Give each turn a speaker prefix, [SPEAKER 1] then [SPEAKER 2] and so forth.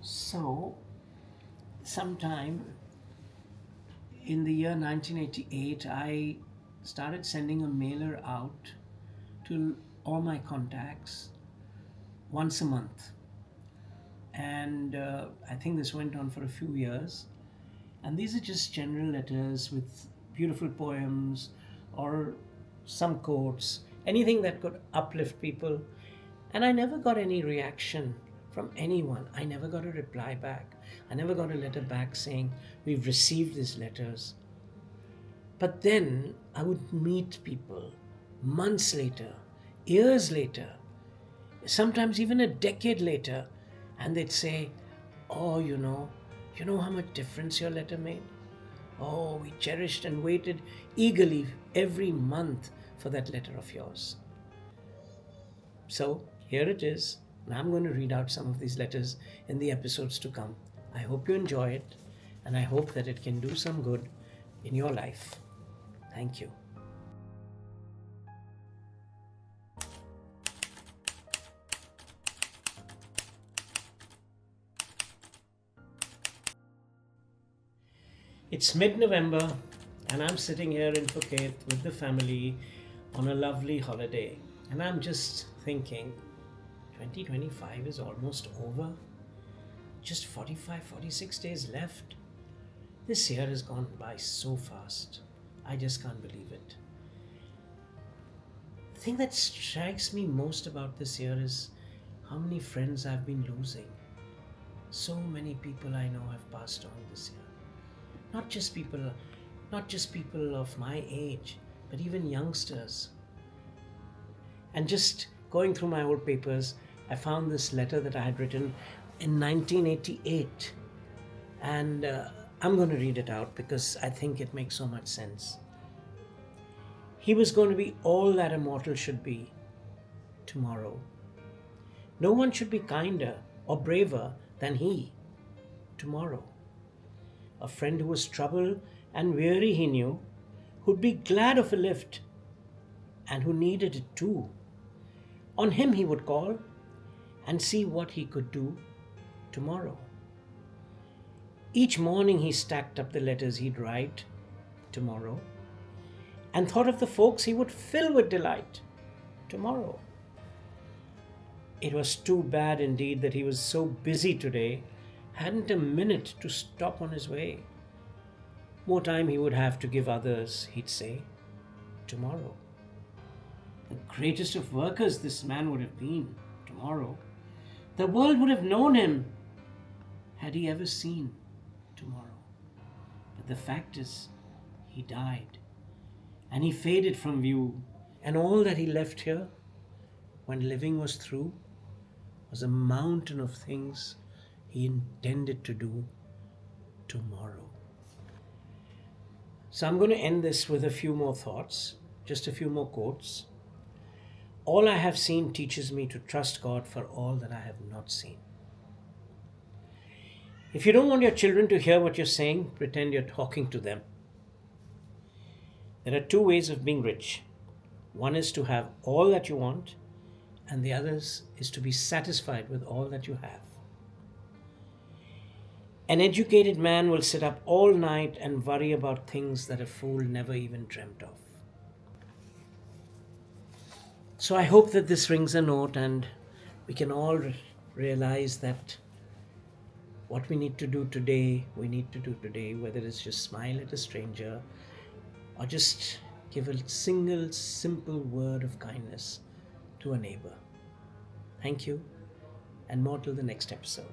[SPEAKER 1] So, sometime in the year 1988, I started sending a mailer out to all my contacts once a month. And I think this went on for a few years. And these are just general letters with beautiful poems or some quotes, anything that could uplift people. And I never got any reaction from anyone. I never got a reply back. I never got a letter back saying, "We've received these letters." But then I would meet people months later, years later, sometimes even a decade later, and they'd say, "Oh, you know how much difference your letter made? Oh, we cherished and waited eagerly every month for that letter of yours." So here it is, and I'm going to read out some of these letters in the episodes to come. I hope you enjoy it, and I hope that it can do some good in your life. Thank you. It's mid-November, and I'm sitting here in Phuket with the family on a lovely holiday. And I'm just thinking, 2025 is almost over. Just 45, 46 days left. This year has gone by so fast. I just can't believe it. The thing that strikes me most about this year is how many friends I've been losing. So many people I know have passed on this year. Not just people of my age, but even youngsters. And just going through my old papers, I found this letter that I had written in 1988. And I'm going to read it out because I think it makes so much sense. He was going to be all that a mortal should be tomorrow. No one should be kinder or braver than he tomorrow. A friend who was troubled and weary, he knew, who'd be glad of a lift and who needed it too. On him he would call and see what he could do tomorrow. Each morning he stacked up the letters he'd write tomorrow and thought of the folks he would fill with delight tomorrow. It was too bad indeed that he was so busy today, hadn't a minute to stop on his way. More time he would have to give others, he'd say, tomorrow. The greatest of workers this man would have been tomorrow. The world would have known him had he ever seen tomorrow. But the fact is, he died and he faded from view, and all that he left here when living was through was a mountain of things he intended to do tomorrow. So I'm going to end this with a few more thoughts, just a few more quotes. All I have seen teaches me to trust God for all that I have not seen. If you don't want your children to hear what you're saying, pretend you're talking to them. There are two ways of being rich. One is to have all that you want, and the other is to be satisfied with all that you have. An educated man will sit up all night and worry about things that a fool never even dreamt of. So I hope that this rings a note and we can all realize that what we need to do today, we need to do today, whether it's just smile at a stranger or just give a single simple word of kindness to a neighbor. Thank you, and more till the next episode.